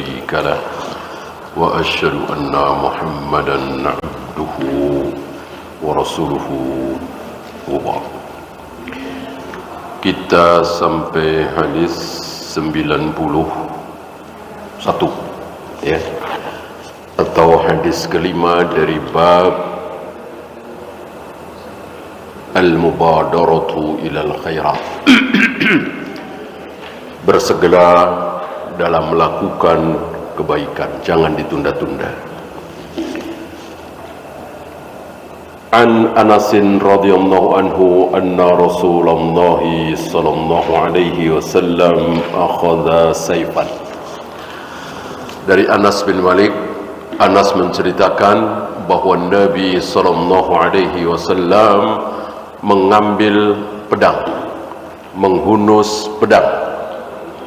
شريك له وأشهد أن محمدا عبده ورسوله وبعد. Kita sampai hadis 91 ya, atau hadis kelima dari bab al-mubadaratu ilal khairat. Bersegera dalam melakukan kebaikan, jangan ditunda-tunda. An Anasin radhiyallahu anhu anna Rasulullah sallallahu alaihi wasallam akhadha sayfan. Dari Anas bin Malik, Anas menceritakan bahwa Nabi sallallahu alaihi wasallam mengambil pedang, menghunus pedang,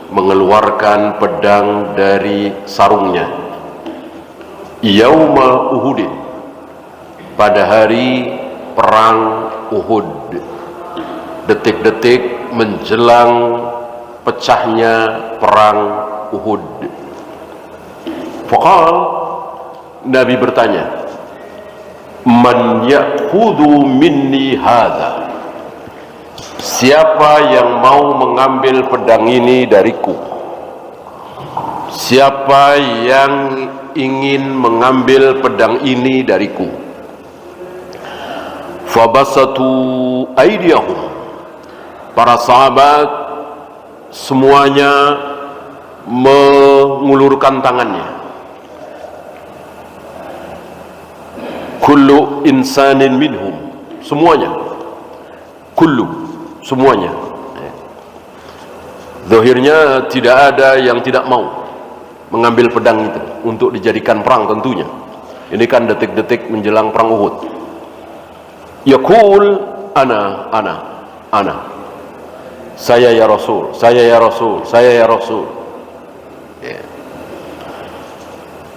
mengeluarkan pedang dari sarungnya yauma Uhud, pada hari perang Uhud, detik-detik menjelang pecahnya perang Uhud. Faqal, Nabi bertanya, man ya'khudhu minni hadha, siapa yang mau mengambil pedang ini dariku? Siapa yang ingin mengambil pedang ini dariku? Fabasatu aydiyahum, para sahabat semuanya mengulurkan tangannya. Kullu insanin minhum, semuanya, kullu, semuanya. Zahirnya tidak ada yang tidak mau mengambil pedang itu untuk dijadikan perang tentunya. Ini kan detik-detik menjelang perang Uhud. Yaqul ana. Saya ya Rasul, saya ya Rasul, saya ya Rasul. Ya.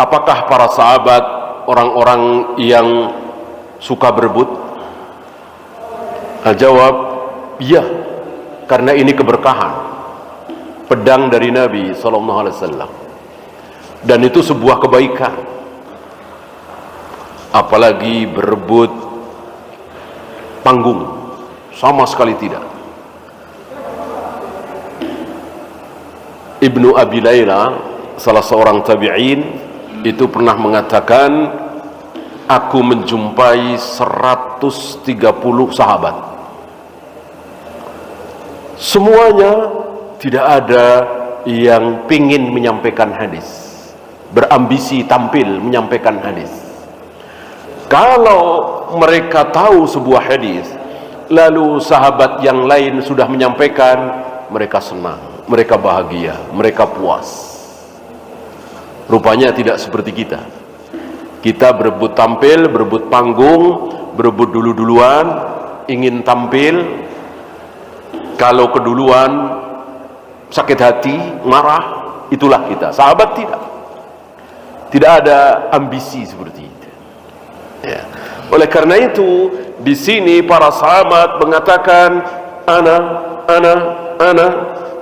Apakah para sahabat orang-orang yang suka berebut? Jawab, iya, karena ini keberkahan, pedang dari Nabi SAW, dan itu sebuah kebaikan. Apalagi berebut panggung, sama sekali tidak. Ibnu Abi Layla, salah seorang tabi'in, itu pernah mengatakan, aku menjumpai 130 sahabat, semuanya tidak ada yang pingin menyampaikan hadis, berambisi tampil menyampaikan hadis. Kalau mereka tahu sebuah hadis, lalu sahabat yang lain sudah menyampaikan, mereka senang, mereka bahagia, mereka puas. Rupanya tidak seperti kita. Kita berebut tampil, berebut panggung, berebut dulu-duluan, ingin tampil. Kalau keduluan, sakit hati, marah, itulah kita. Sahabat tidak. Tidak ada ambisi seperti itu. Ya. Oleh karena itu, di sini para sahabat mengatakan, ana,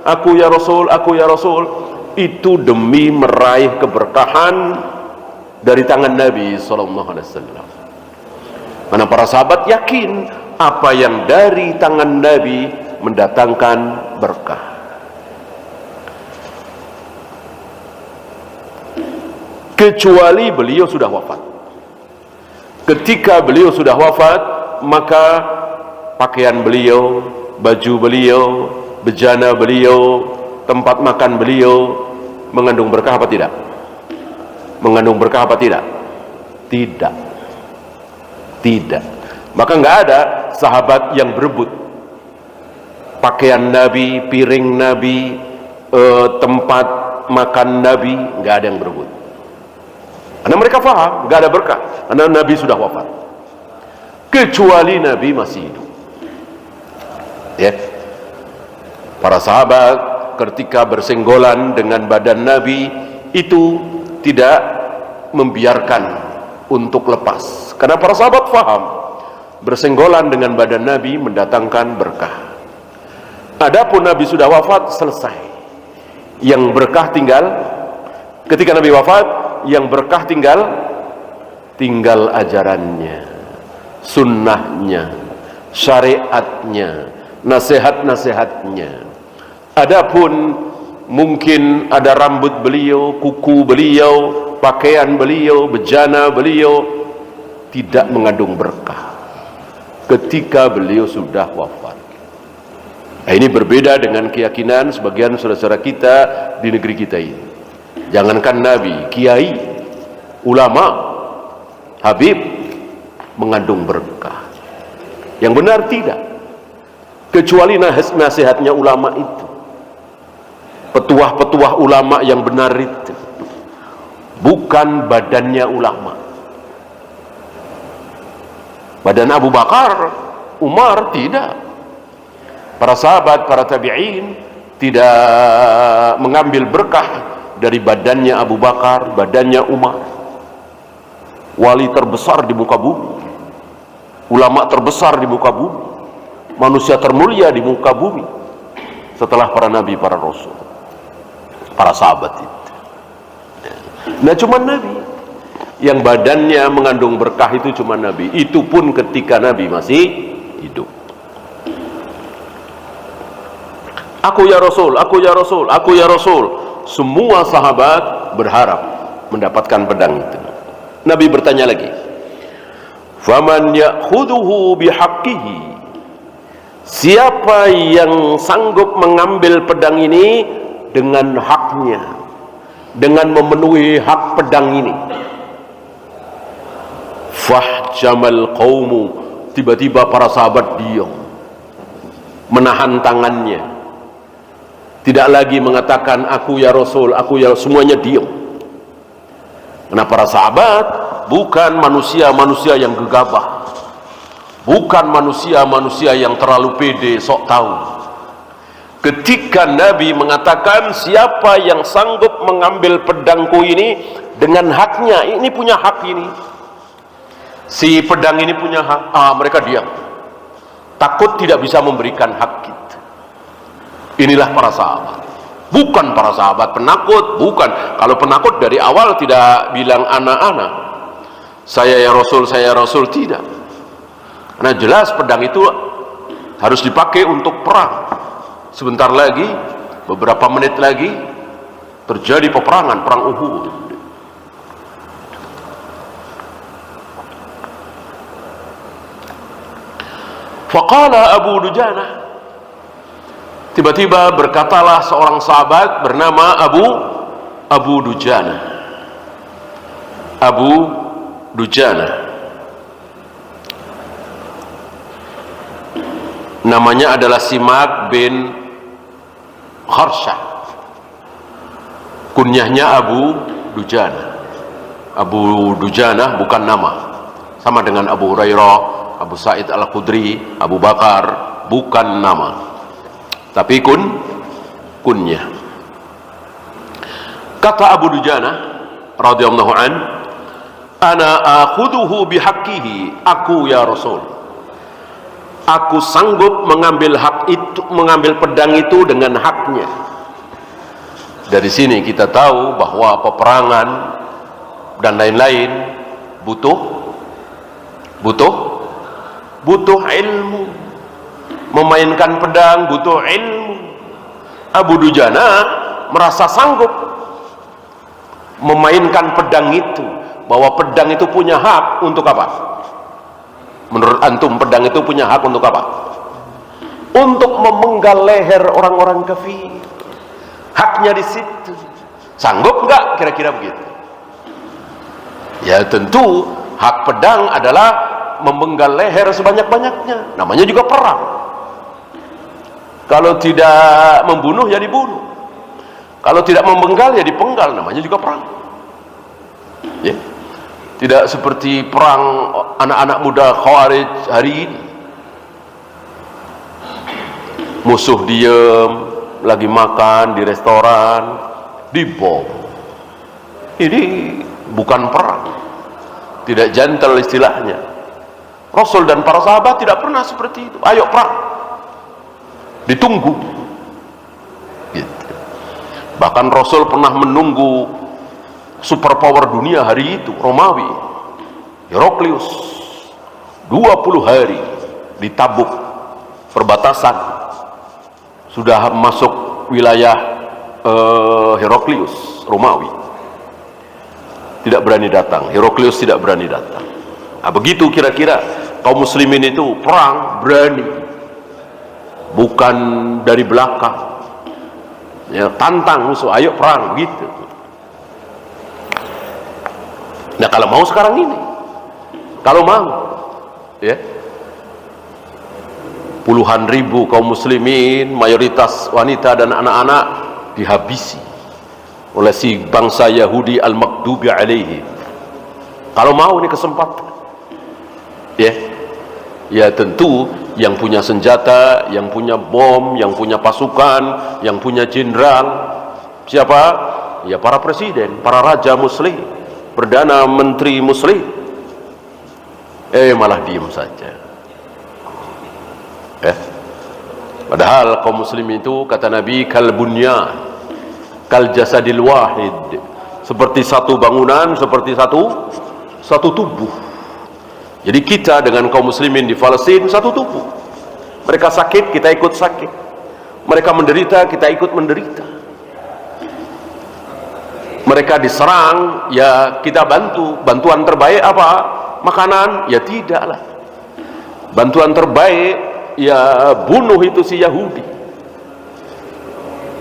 aku ya Rasul, aku ya Rasul. Itu demi meraih keberkahan dari tangan Nabi SAW. Karena para sahabat yakin apa yang dari tangan Nabi mendatangkan berkah. Kecuali beliau sudah wafat. Ketika beliau sudah wafat, maka pakaian beliau, baju beliau, bejana beliau, tempat makan beliau mengandung berkah apa tidak? Mengandung berkah apa tidak? Tidak. Maka nggak ada sahabat yang berebut pakaian Nabi, piring Nabi, tempat makan Nabi, nggak ada yang berebut. Karena mereka faham nggak ada berkah, karena Nabi sudah wafat. Kecuali Nabi masih hidup. Ya, para sahabat ketika bersenggolan dengan badan Nabi itu tidak membiarkan untuk lepas, karena para sahabat faham bersenggolan dengan badan Nabi mendatangkan berkah. Adapun Nabi sudah wafat, selesai. Yang berkah Ketika Nabi wafat, yang berkah tinggal ajarannya, sunnahnya, syariatnya, nasihat-nasihatnya. Adapun mungkin ada rambut beliau, kuku beliau, pakaian beliau, bejana beliau, tidak mengandung berkah ketika beliau sudah wafat. Nah, ini berbeda dengan keyakinan sebagian saudara-saudara kita di negeri kita ini. Jangankan Nabi, kiai, ulama, habib mengandung berkah. Yang benar tidak, kecuali nasihatnya ulama itu, petuah-petuah ulama yang benar itu, bukan badannya ulama. Badan Abu Bakar, Umar tidak. Para sahabat, para tabi'in tidak mengambil berkah dari badannya Abu Bakar, badannya Umar. Wali terbesar di muka bumi, ulama terbesar di muka bumi, manusia termulia di muka bumi setelah para nabi, para rasul, para sahabat itu. Nah, cuma Nabi yang badannya mengandung berkah itu, cuma Nabi. Itu pun ketika Nabi masih hidup. Aku ya Rasul, aku ya Rasul, aku ya Rasul. Semua sahabat berharap mendapatkan pedang itu. Nabi bertanya lagi, faman ya'khudhuhu bihaqqihi, siapa yang sanggup mengambil pedang ini dengan haknya, dengan memenuhi hak pedang ini. Fahjamal qaumu, tiba-tiba para sahabat diam, menahan tangannya, tidak lagi mengatakan aku ya Rasul, aku ya, semuanya diam. Karena para sahabat bukan manusia-manusia yang gegabah, bukan manusia-manusia yang terlalu pede, sok tahu. Ketika Nabi mengatakan siapa yang sanggup mengambil pedangku ini dengan haknya, ini punya hak ini, si pedang ini punya hak, mereka diam, takut tidak bisa memberikan hak kita. Inilah para sahabat. Bukan para sahabat penakut, bukan. Kalau penakut dari awal tidak bilang anak-anak, saya ya Rasul, saya ya Rasul, tidak. Karena jelas pedang itu harus dipakai untuk perang. Sebentar lagi, beberapa menit lagi terjadi peperangan, perang Uhud. Faqala Abu Dujana, tiba-tiba berkatalah seorang sahabat bernama Abu Dujana. Abu Dujana, namanya adalah Simak bin Kharsyah, kunyahnya Abu Dujana. Abu Dujana bukan nama, sama dengan Abu Hurairah, Abu Sa'id Al-Khudri, Abu Bakar, bukan nama, tapi kunyah. Kata Abu Dujana radhiyallahu an, ana akhuduhu bihaqqihi, aku ya Rasul, aku sanggup mengambil hak itu, mengambil pedang itu dengan haknya. Dari sini kita tahu bahwa peperangan dan lain-lain butuh ilmu. Memainkan pedang butuh ilmu. Abu Dujana merasa sanggup memainkan pedang itu, bahwa pedang itu punya hak untuk apa? Menurut antum pedang itu punya hak untuk apa? Untuk memenggal leher orang-orang kafir. Haknya di situ. Sanggup enggak kira-kira begitu? Ya tentu hak pedang adalah memenggal leher sebanyak-banyaknya. Namanya juga perang. Kalau tidak membunuh ya dibunuh. Kalau tidak memenggal ya dipenggal, namanya juga perang. Ya. Tidak seperti perang anak-anak muda Khawarij hari ini. Musuh diem, lagi makan di restoran, dibom. Ini bukan perang. Tidak gentle istilahnya. Rasul dan para sahabat tidak pernah seperti itu. Ayo perang. Ditunggu gitu. Bahkan Rasul pernah menunggu superpower dunia hari itu, Romawi, Heraklius, 20 hari di Tabuk perbatasan sudah masuk wilayah Heraklius, Romawi. Tidak berani datang, Heraklius tidak berani datang. Nah, begitu kira-kira kaum muslimin itu perang berani, bukan dari belakang, ya, tantang musuh, ayo perang gitu. Nah, kalau mau sekarang ini, kalau mau, ya, puluhan ribu kaum muslimin, mayoritas wanita dan anak-anak dihabisi oleh si bangsa Yahudi al-Maghdubi alaihi. Kalau mau ini kesempatan, ya, ya tentu yang punya senjata, yang punya bom, yang punya pasukan, yang punya jenderal, siapa? Ya para presiden, para raja muslim, perdana menteri muslim. Malah diem saja. Padahal kaum muslim itu, kata Nabi, kal bunyan, kal jasadil wahid, seperti satu bangunan, seperti satu tubuh. Jadi kita dengan kaum muslimin di Palestina satu tubuh. Mereka sakit, kita ikut sakit. Mereka menderita, kita ikut menderita. Mereka diserang, ya kita bantu. Bantuan terbaik apa? Makanan? Ya tidaklah. Bantuan terbaik, ya bunuh itu si Yahudi.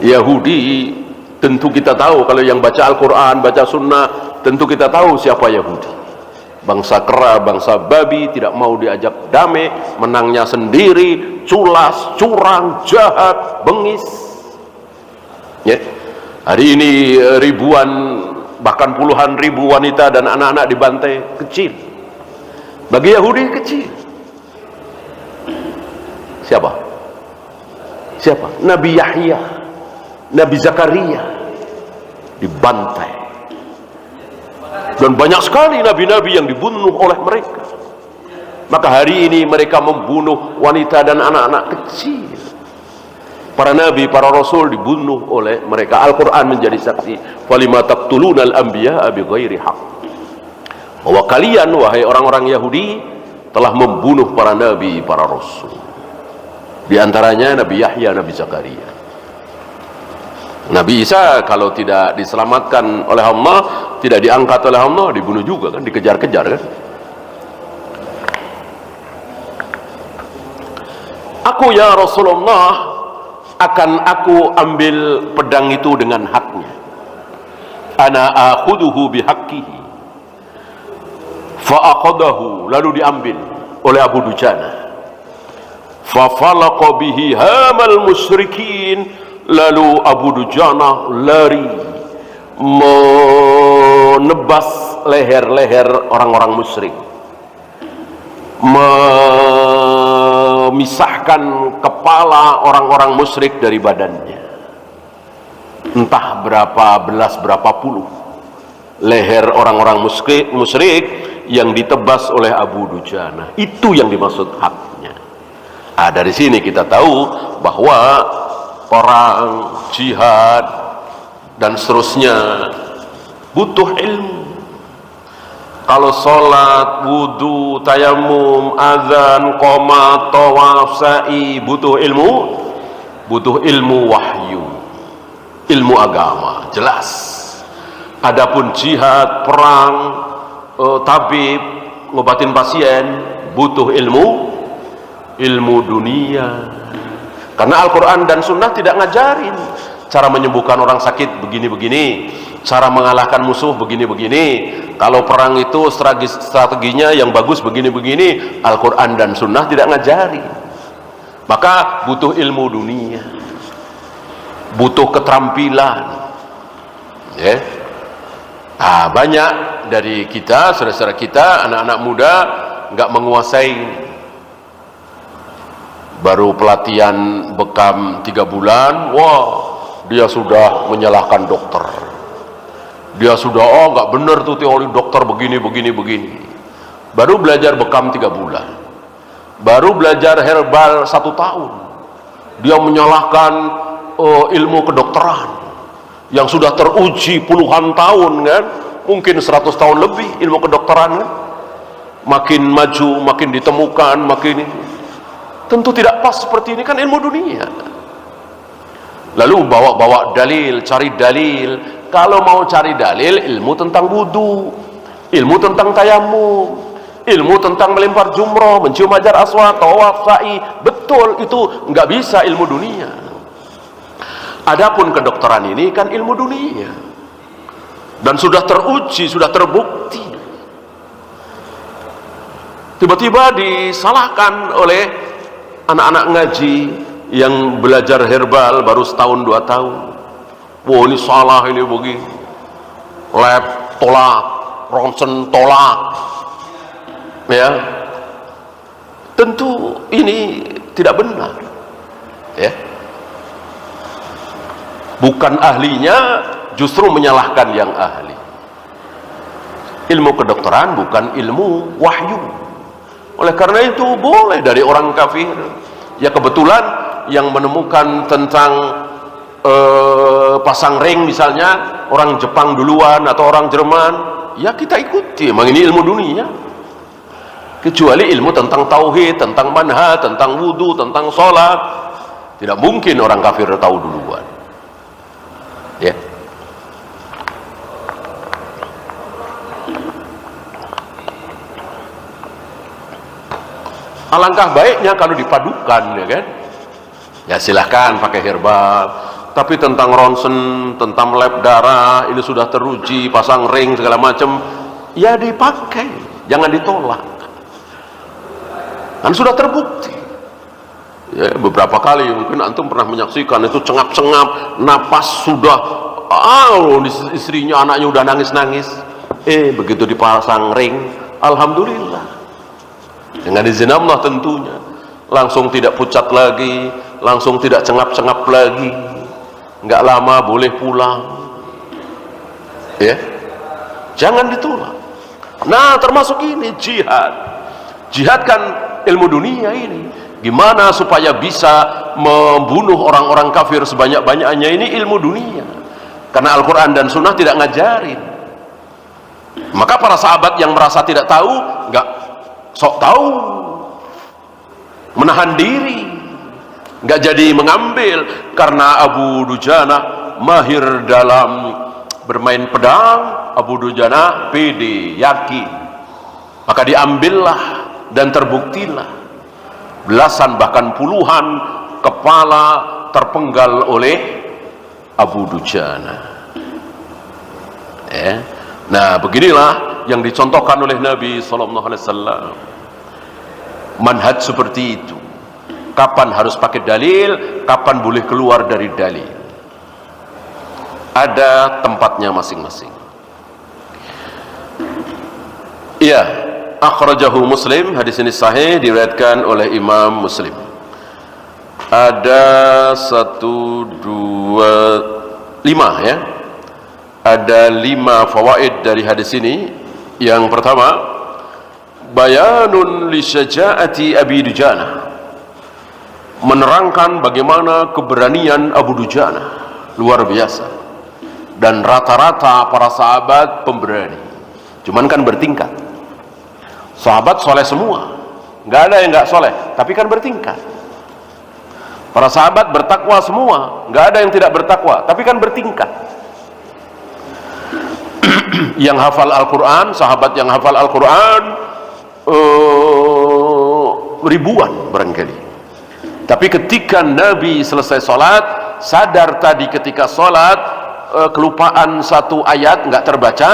Yahudi tentu kita tahu, kalau yang baca Al-Quran, baca Sunnah, tentu kita tahu siapa Yahudi. Bangsa kera, bangsa babi, tidak mau diajak damai, menangnya sendiri, culas, curang, jahat, bengis. Ya. Hari ini ribuan, bahkan puluhan ribu wanita dan anak-anak dibantai, kecil. Bagi Yahudi kecil. Siapa? Nabi Yahya, Nabi Zakaria dibantai. Dan banyak sekali nabi-nabi yang dibunuh oleh mereka. Maka hari ini mereka membunuh wanita dan anak-anak kecil. Para nabi, para rasul dibunuh oleh mereka. Al-Quran menjadi saksi. Falima taqtuluna al-anbiya'a bighairi haqq. Bahwa kalian, wahai orang-orang Yahudi, telah membunuh para nabi, para rasul. Di antaranya Nabi Yahya, Nabi Zakaria. Nabi Isa kalau tidak diselamatkan oleh Allah, tidak diangkat oleh Allah, dibunuh juga kan, dikejar-kejar kan. Aku ya Rasulullah, akan aku ambil pedang itu dengan haknya. Ana akhuduhu bihaqqihi. Fa'aqadahu, lalu diambil oleh Abu Dujana. Fafalaqa bihi hamal musyrikin. Lalu Abu Dujana lari menebas leher-leher orang-orang musyrik, memisahkan kepala orang-orang musyrik dari badannya. Entah berapa belas, berapa puluh leher orang-orang musyrik yang ditebas oleh Abu Dujana. Itu yang dimaksud haknya. Dari sini kita tahu bahwa perang, jihad, dan seterusnya butuh ilmu. Kalau sholat, wudu, tayamum, azan, qomat, tawaf, sa'i, butuh ilmu. Butuh ilmu wahyu, ilmu agama, jelas. Adapun jihad, perang, tabib, ngobatin pasien, butuh ilmu dunia. Karena Al-Quran dan Sunnah tidak ngajarin cara menyembuhkan orang sakit begini-begini, cara mengalahkan musuh begini-begini. Kalau perang itu strateginya yang bagus begini-begini, Al-Quran dan Sunnah tidak ngajarin. Maka butuh ilmu dunia, butuh keterampilan. Ya. Banyak dari kita, saudara-saudara kita, anak-anak muda nggak menguasai. Baru pelatihan bekam 3 bulan, wah dia sudah menyalahkan dokter. Dia sudah, nggak benar tuh teori dokter begini. Baru belajar bekam 3 bulan, baru belajar herbal 1 tahun, dia menyalahkan ilmu kedokteran yang sudah teruji puluhan tahun kan. mungkin 100 tahun lebih ilmu kedokteran kan? Makin maju, makin ditemukan, makin ini. Tentu tidak pas seperti ini kan ilmu dunia. Lalu bawa dalil, cari dalil. Kalau mau cari dalil, ilmu tentang wudu, ilmu tentang tayamum, ilmu tentang melempar jumroh, mencium hajar aswad, tawaf, sa'i. Betul, itu nggak bisa ilmu dunia. Adapun kedokteran ini kan ilmu dunia. Dan sudah teruji, sudah terbukti. Tiba-tiba disalahkan oleh anak-anak ngaji yang belajar herbal baru setahun 2 tahun. Wah, ini salah, ini begini. Lab tolak, ronsen tolak. Ya. Tentu ini tidak benar. Ya. Bukan ahlinya, justru menyalahkan yang ahli. Ilmu kedokteran bukan ilmu wahyu. Oleh karena itu boleh dari orang kafir. Ya kebetulan yang menemukan tentang pasang ring misalnya orang Jepang duluan atau orang Jerman, ya kita ikuti. Memang ini ilmu dunia. Kecuali ilmu tentang tauhid, tentang manhaj, tentang wudu, tentang sholat, tidak mungkin orang kafir tahu duluan. Ya. Alangkah baiknya kalau dipadukan, ya kan? Ya silahkan pakai herbal. Tapi tentang ronsen, tentang lab darah, ini sudah teruji, pasang ring segala macam, ya dipakai, jangan ditolak. Kan sudah terbukti. Ya, beberapa kali mungkin antum pernah menyaksikan itu cengap-cengap, napas sudah, istrinya, anaknya udah nangis-nangis. Begitu dipasang ring, alhamdulillah. Dengan izin Allah tentunya, langsung tidak pucat lagi, langsung tidak cengap-cengap lagi. Nggak lama boleh pulang. Ya, jangan ditolak. Nah, termasuk ini jihad. Jihad kan ilmu dunia ini. Gimana supaya bisa membunuh orang-orang kafir sebanyak-banyaknya, ini ilmu dunia. Karena Al-Quran dan Sunnah tidak ngajarin. Maka para sahabat yang merasa tidak tahu, nggak sok tahu, menahan diri, nggak jadi mengambil. Karena Abu Dujana mahir dalam bermain pedang, Abu Dujana pede, yakin, maka diambillah dan terbuktilah belasan bahkan puluhan kepala terpenggal oleh Abu Dujana. Nah, beginilah yang dicontohkan oleh Nabi SAW. Manhaj seperti itu. Kapan harus pakai dalil, kapan boleh keluar dari dalil. Ada tempatnya masing-masing. Iya, akhrajahu Muslim, hadis ini sahih, diriwayatkan oleh Imam Muslim. Ada 1, 2, 5 ya. Ada 5 fawaid dari hadis ini. Yang pertama, bayanun li syaja'ati Abi Dujana, menerangkan bagaimana keberanian Abu Dujana, luar biasa. Dan rata-rata para sahabat pemberani, cuman kan bertingkat. Sahabat soleh semua, nggak ada yang nggak soleh, tapi kan bertingkat. Para sahabat bertakwa semua, nggak ada yang tidak bertakwa, tapi kan bertingkat. Yang hafal Al-Quran, sahabat yang hafal Al-Quran ribuan barangkali. Tapi ketika Nabi selesai sholat, sadar tadi ketika sholat kelupaan satu ayat nggak terbaca,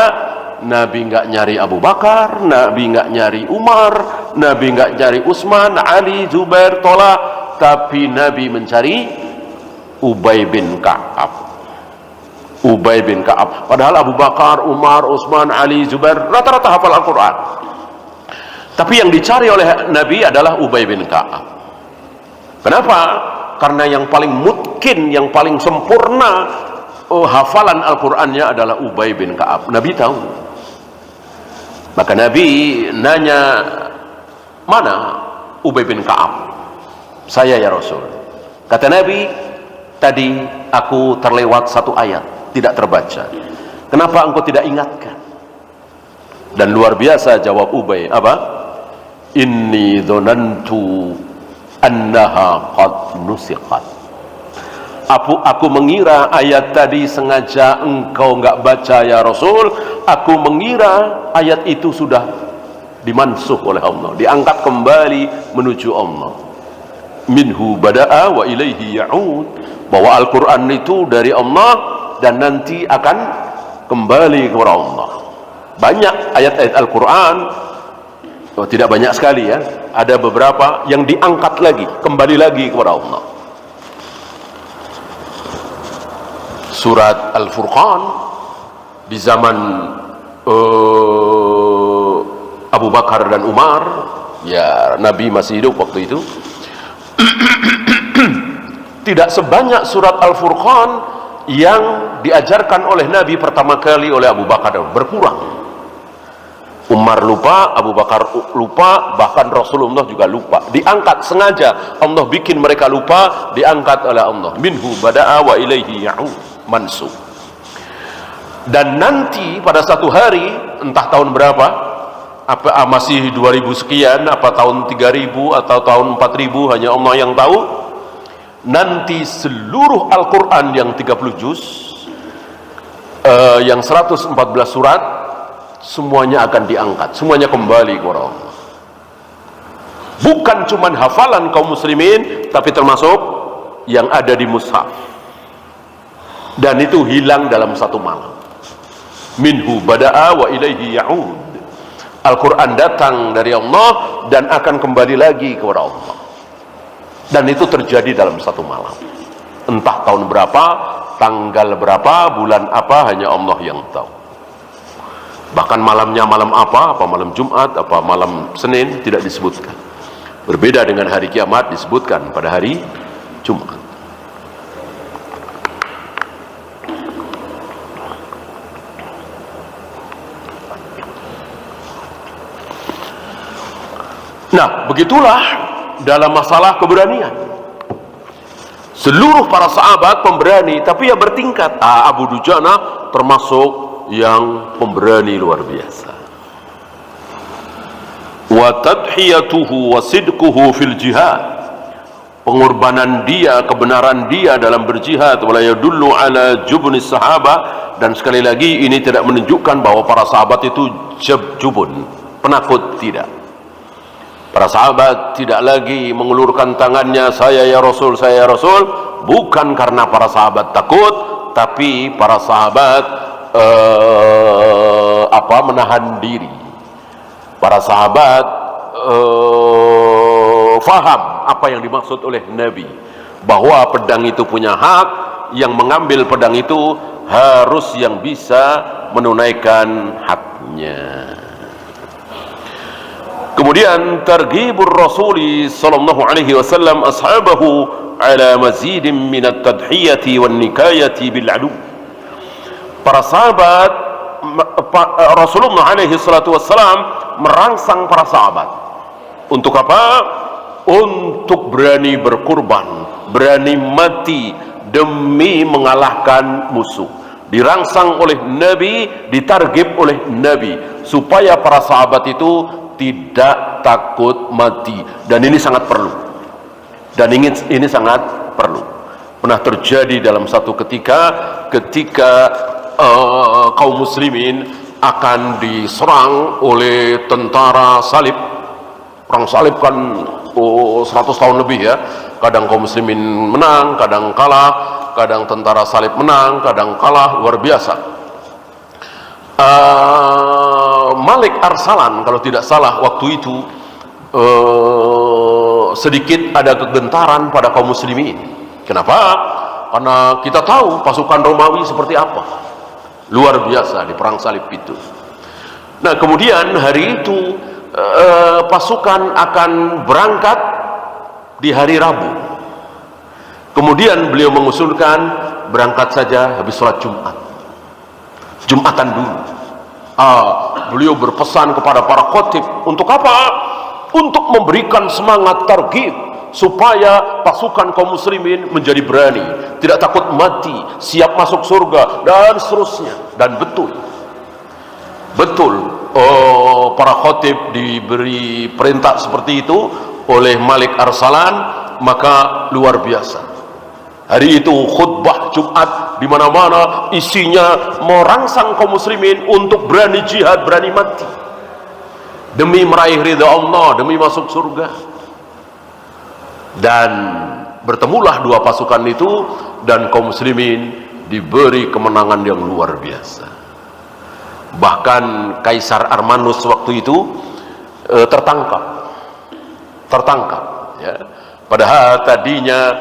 Nabi nggak nyari Abu Bakar, Nabi nggak nyari Umar, Nabi nggak nyari Utsman, Ali, Zubair, Tola, tapi Nabi mencari Ubay bin Ka'ab. Ubay bin Ka'ab. Padahal Abu Bakar, Umar, Utsman, Ali, Zubair rata-rata hafal Al-Quran. Tapi yang dicari oleh Nabi adalah Ubay bin Ka'ab. Kenapa? Karena yang paling mungkin, yang paling sempurna hafalan Al-Qurannya adalah Ubay bin Ka'ab. Nabi tahu. Maka Nabi nanya, mana Ubay bin Ka'ab? Saya ya Rasul. Kata Nabi, tadi aku terlewat satu ayat, tidak terbaca. Kenapa engkau tidak ingatkan? Dan luar biasa jawab Ubay, apa? Inni dzanantu annaha qad nusiqat. Aku mengira ayat tadi sengaja engkau enggak baca ya Rasul. Aku mengira ayat itu sudah dimansuh oleh Allah, diangkat kembali menuju Allah. Minhu bada'a wa ilaihi ya'ud, bahwa Al-Quran itu dari Allah dan nanti akan kembali kepada Allah. Banyak ayat-ayat Al-Quran, tidak banyak sekali ya, ada beberapa yang diangkat lagi, kembali lagi kepada Allah. Surat Al-Furqan di zaman Abu Bakar dan Umar, ya Nabi masih hidup waktu itu. Tidak sebanyak surat Al-Furqan yang diajarkan oleh Nabi pertama kali oleh Abu Bakar, berkurang. Umar lupa, Abu Bakar lupa, bahkan Rasulullah juga lupa. Diangkat sengaja, Allah bikin mereka lupa, diangkat oleh Allah. Minhu bada'a wa ilaihi ya'ud, mansub. Dan nanti pada satu hari, entah tahun berapa, apa masih 2000 sekian, apa tahun 3000 atau tahun 4000, hanya Allah yang tahu. Nanti seluruh Al-Quran yang 30 juz, yang 114 surat, semuanya akan diangkat, semuanya kembali kepada Allah. Bukan cuma hafalan kaum muslimin, tapi termasuk yang ada di mushaf. Dan itu hilang dalam satu malam. Minhu bada'a wa ilaihi ya'ud. Al-Quran datang dari Allah dan akan kembali lagi kepada Allah. Dan itu terjadi dalam satu malam. Entah tahun berapa, tanggal berapa, bulan apa, hanya Allah yang tahu. Bahkan malamnya malam apa malam Jumat, apa malam Senin, tidak disebutkan. Berbeda dengan hari kiamat, disebutkan pada hari Jumat. Nah, begitulah dalam masalah keberanian. Seluruh para sahabat pemberani, tapi ya bertingkat. Abu Dujana termasuk yang pemberani luar biasa. Wa tadhiyatuhu wa sidquhu fil jihad, pengorbanan dia, kebenaran dia dalam berjihad. Wala yadullu ala jubni sahabah, dan sekali lagi ini tidak menunjukkan bahwa para sahabat itu jubun, penakut, tidak. Para sahabat tidak lagi mengulurkan tangannya, saya ya Rasul, saya ya Rasul, bukan karena para sahabat takut, tapi para sahabat menahan diri. Para sahabat faham apa yang dimaksud oleh Nabi, bahwa pedang itu punya hak, yang mengambil pedang itu harus yang bisa menunaikan haknya. Kemudian targhibur Rasuli sallallahu alaihi wasallam ashabahu ala mazidin min at-tadhiyati wan nikayati bil adu. Para sahabat, Rasulullah alaihi salatu wassalam merangsang para sahabat untuk apa? Untuk berani berkurban, berani mati demi mengalahkan musuh. Dirangsang oleh Nabi, ditargib oleh Nabi, supaya para sahabat itu tidak takut mati. Dan ini sangat perlu. Dan ini sangat perlu. Pernah terjadi dalam satu ketika kaum muslimin akan diserang oleh tentara salib. Perang salib kan 100 tahun lebih ya. Kadang kaum muslimin menang, kadang kalah, kadang tentara salib menang, kadang kalah, luar biasa. Malik Arsalan kalau tidak salah waktu itu sedikit ada kegentaran pada kaum muslimin. Kenapa? Karena kita tahu pasukan Romawi seperti apa, luar biasa di perang salib itu. Nah, kemudian hari itu pasukan akan berangkat di hari Rabu. Kemudian beliau mengusulkan berangkat saja habis sholat Jumat, Jumatan dulu. Beliau berpesan kepada para khotib untuk apa? Untuk memberikan semangat targhib, supaya pasukan kaum muslimin menjadi berani, tidak takut mati, siap masuk surga, dan seterusnya. Dan betul, Betul, para khotib diberi perintah seperti itu oleh Malik Arsalan, maka luar biasa. Hari itu khutbah Jumat di mana-mana isinya merangsang kaum muslimin untuk berani jihad, berani mati demi meraih ridha Allah, demi masuk surga. Dan bertemulah dua pasukan itu dan kaum muslimin diberi kemenangan yang luar biasa. Bahkan Kaisar Armanus waktu itu tertangkap ya. Padahal tadinya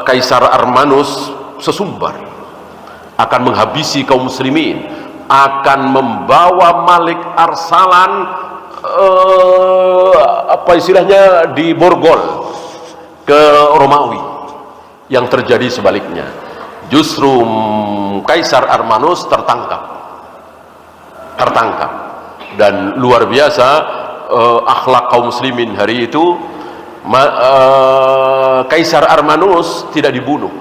Kaisar Armanus sesumbar akan menghabisi kaum muslimin, akan membawa Malik Arsalan apa istilahnya di Borgol ke Romawi. Yang terjadi sebaliknya, justru Kaisar Armanus tertangkap dan luar biasa akhlak kaum muslimin hari itu. Kaisar Armanus tidak dibunuh,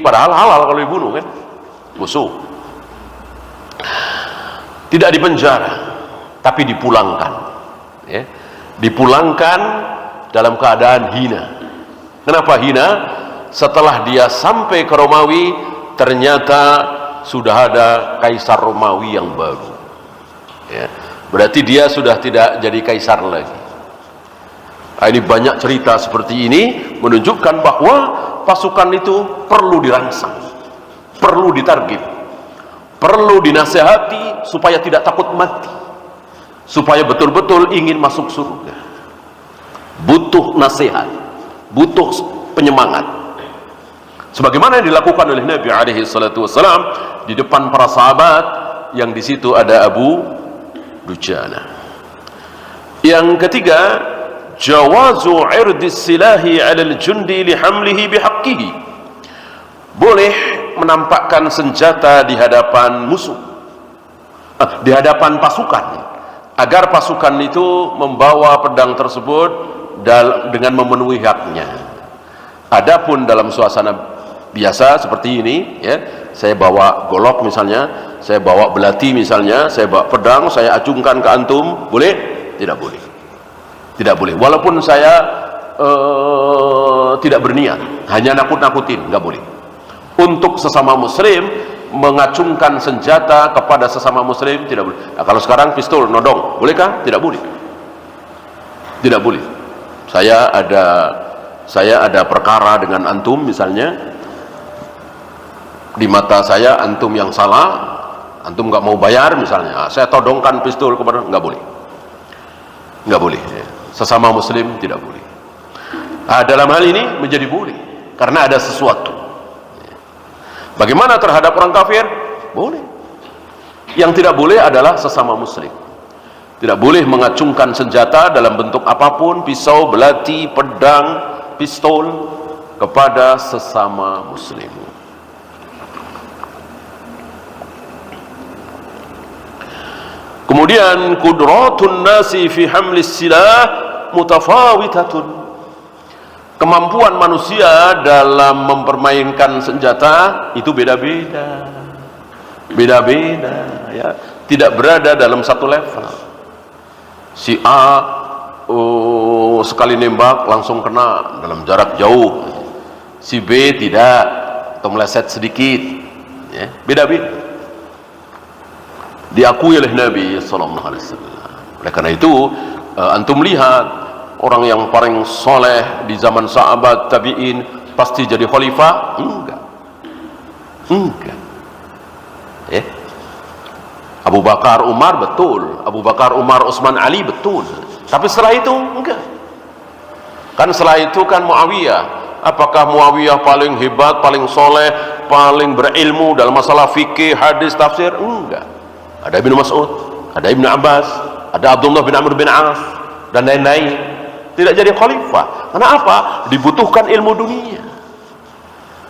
padahal halal kalau dibunuh kan, musuh. Tidak dipenjara, tapi dipulangkan ya. Dipulangkan dalam keadaan hina. Kenapa hina? Setelah dia sampai ke Romawi, ternyata sudah ada Kaisar Romawi yang baru ya. Berarti dia sudah tidak jadi kaisar lagi. Ini banyak cerita seperti ini menunjukkan bahwa pasukan itu perlu dirangsang, perlu ditarget, perlu dinasehati supaya tidak takut mati, supaya betul-betul ingin masuk surga. Butuh nasihat, butuh penyemangat, sebagaimana yang dilakukan oleh Nabi alaihi salatu wassalam di depan para sahabat, yang di situ ada Abu Dujana. Yang ketiga, jawazu irdis silahi 'alal jundi li hamlihi bihaqqihi. Boleh menampakkan senjata di hadapan musuh, di hadapan pasukan, agar pasukan itu membawa pedang tersebut dengan memenuhi haknya. Adapun dalam suasana biasa seperti ini ya, saya bawa golok misalnya, saya bawa belati misalnya, saya bawa pedang, saya acungkan ke antum, boleh? Tidak boleh. Tidak boleh. Walaupun saya tidak berniat, hanya nakut-nakutin, nggak boleh. Untuk sesama muslim mengacungkan senjata kepada sesama muslim tidak boleh. Nah, kalau sekarang pistol nodong, bolehkah? Tidak boleh. Tidak boleh. Saya ada perkara dengan antum misalnya, di mata saya antum yang salah, antum nggak mau bayar misalnya, saya todongkan pistol kepada, nggak boleh, nggak boleh. Sesama muslim tidak boleh. Dalam hal ini menjadi boleh karena ada sesuatu. Bagaimana terhadap orang kafir? Boleh. Yang tidak boleh adalah sesama muslim. Tidak boleh mengacungkan senjata dalam bentuk apapun, pisau, belati, pedang, pistol, kepada sesama muslim. Kemudian qudratun nasi fi hamlis silah mutafawitatun. Kemampuan manusia dalam mempermainkan senjata itu beda-beda. Beda-beda ya, tidak berada dalam satu level. Si A sekali nembak langsung kena dalam jarak jauh. Si B tidak, atau meleset sedikit ya, beda-beda. Diakui oleh Nabi sallallahu alaihi wasallam. Oleh karena itu antum lihat orang yang paling soleh di zaman sahabat tabi'in pasti jadi khalifah? Enggak. Ya. Abu Bakar, Umar betul, Abu Bakar, Umar, Utsman, Ali betul. Tapi setelah itu enggak. Kan setelah itu kan Muawiyah. Apakah Muawiyah paling hebat, paling soleh, paling berilmu dalam masalah fikih, hadis, tafsir? Enggak. Ada Ibnu Mas'ud, ada Ibnu Abbas, ada Abdullah bin Amr bin As dan lain-lain. Tidak jadi khalifah. Karena apa? Dibutuhkan ilmu dunia.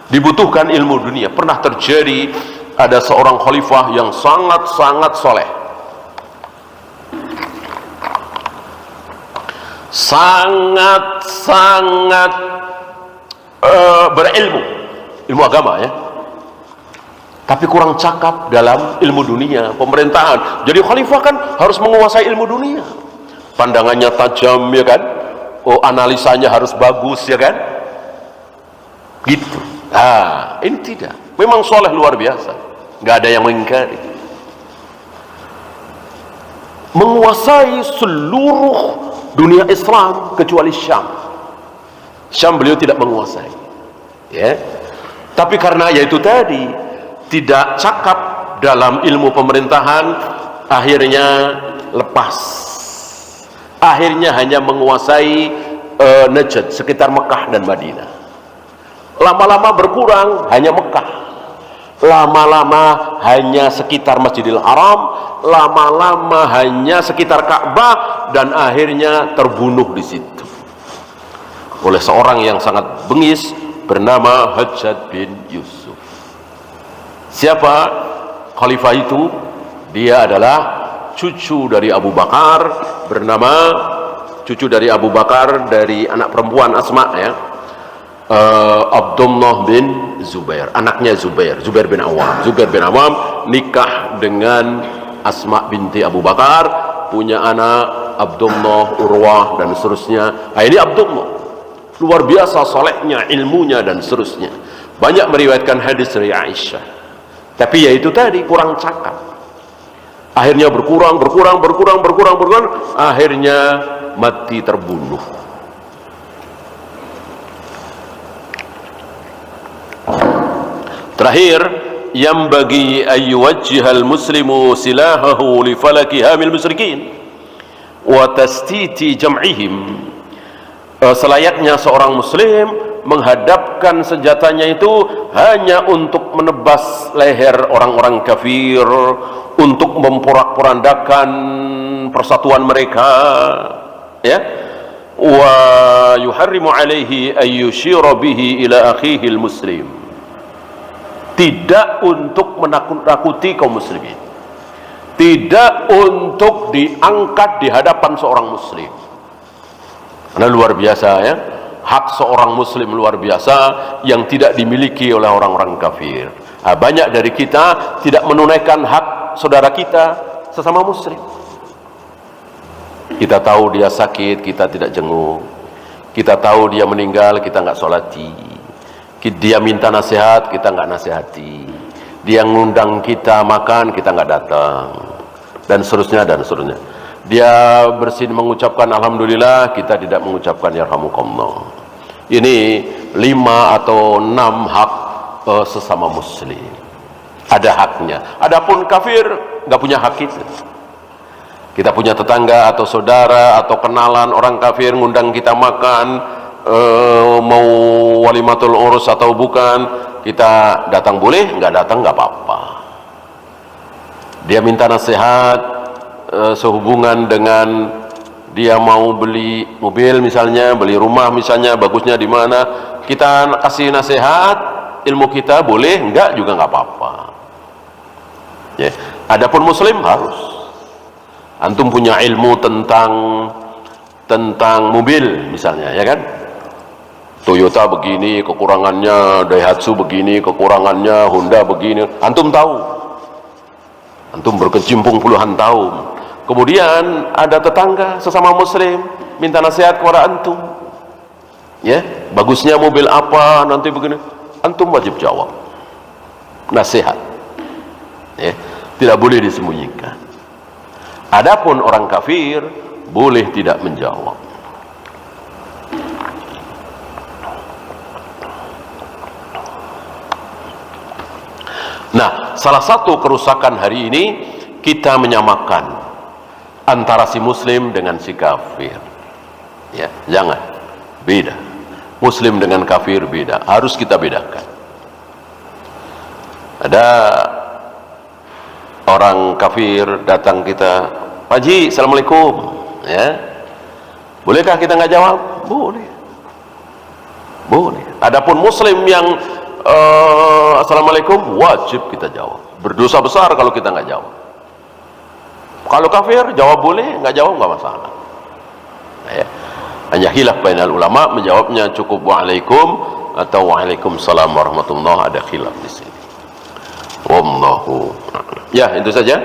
Dibutuhkan ilmu dunia. Pernah terjadi ada seorang khalifah yang sangat-sangat soleh, sangat berilmu, ilmu agama ya. tapi kurang cakap dalam ilmu dunia, pemerintahan. Jadi khalifah kan harus menguasai ilmu dunia, pandangannya tajam, ya kan, oh analisanya harus bagus, ya kan, gitu. Nah, ini tidak, memang soleh luar biasa, nggak ada yang mengingkari, menguasai seluruh dunia Islam kecuali Syam. Syam beliau tidak menguasai, ya. Tapi karena yaitu tadi tidak cakap dalam ilmu pemerintahan, akhirnya lepas. Akhirnya hanya menguasai Najd, sekitar Mekah dan Madinah. Lama-lama berkurang, hanya Mekah. Lama-lama hanya sekitar Masjidil Haram, lama-lama hanya sekitar Ka'bah, dan akhirnya terbunuh di situ oleh seorang yang sangat bengis bernama Hajjaj bin Yusuf. Siapa khalifah itu? Dia adalah cucu dari Abu Bakar, bernama cucu dari Abu Bakar dari anak perempuan Asma, ya, Abdullah bin Zubair, anaknya Zubair bin Awam. Zubair bin Awam nikah dengan Asma binti Abu Bakar, punya anak Abdullah, Urwah, dan seterusnya. Nah, ini Abdullah luar biasa solehnya, ilmunya, dan seterusnya. Banyak meriwayatkan hadis dari Aisyah. Tapi ya itu tadi, kurang cakap. Akhirnya berkurang, akhirnya mati terbunuh. Terakhir, yang bagi ayyuwajjihal muslimu silahahu li falaki hamil musyrikin wa tastiti jam'ihim. Selayaknya seorang muslim menghadapkan senjatanya itu hanya untuk menebas leher orang-orang kafir, untuk memporak-porandakan persatuan mereka, ya. Wa yuharrimu alaihi ayyushira bihi ila akhihi muslim. Tidak untuk menakut-nakuti kaum muslimin, tidak untuk diangkat di hadapan seorang muslim. Karena luar biasa, ya, hak seorang muslim luar biasa yang tidak dimiliki oleh orang-orang kafir. Nah, banyak dari kita tidak menunaikan hak saudara kita sesama muslim. Kita tahu dia sakit, kita tidak jenguk. Kita tahu dia meninggal, kita nggak sholati. Dia minta nasihat, kita nggak nasihati. Dia ngundang kita makan, kita nggak datang, dan seterusnya dan seterusnya. Dia bersin mengucapkan alhamdulillah, kita tidak mengucapkan yarhamukallah. Ini 5 atau 6 hak sesama muslim, ada haknya. Adapun kafir nggak punya hak itu. Kita punya tetangga atau saudara atau kenalan orang kafir ngundang kita makan, mau walimatul urus atau bukan, kita datang boleh, nggak datang nggak apa-apa. Dia minta nasihat sehubungan dengan dia mau beli mobil misalnya, beli rumah misalnya, bagusnya di mana, kita kasih nasihat, ilmu kita boleh, enggak juga nggak apa-apa, ya. Adapun muslim harus, antum punya ilmu tentang mobil misalnya, ya kan, Toyota begini kekurangannya, Daihatsu begini kekurangannya, Honda begini, antum tahu, antum berkecimpung puluhan tahun. Kemudian ada tetangga sesama muslim minta nasihat kepada antum, ya, bagusnya mobil apa nanti begini, antum wajib jawab nasihat, ya, tidak boleh disembunyikan. Adapun orang kafir boleh tidak menjawab. Nah, salah satu kerusakan hari ini, kita menyamakan antara si muslim dengan si kafir, ya. Jangan, beda. Muslim dengan kafir beda, harus kita bedakan. Ada orang kafir datang kita, Pak Haji, assalamualaikum, ya, bolehkah kita nggak jawab? Boleh, boleh. Adapun muslim yang assalamualaikum, wajib kita jawab, berdosa besar kalau kita nggak jawab. Kalau kafir jawab boleh, nggak jawab nggak masalah, ya. Hanya khilaf bainal ulama, menjawabnya cukup waalaikum atau waalaikumsalam warahmatullah, ada khilaf di sini. Wallahu a'lam. Ya, itu saja.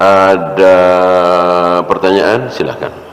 Ada pertanyaan, silahkan.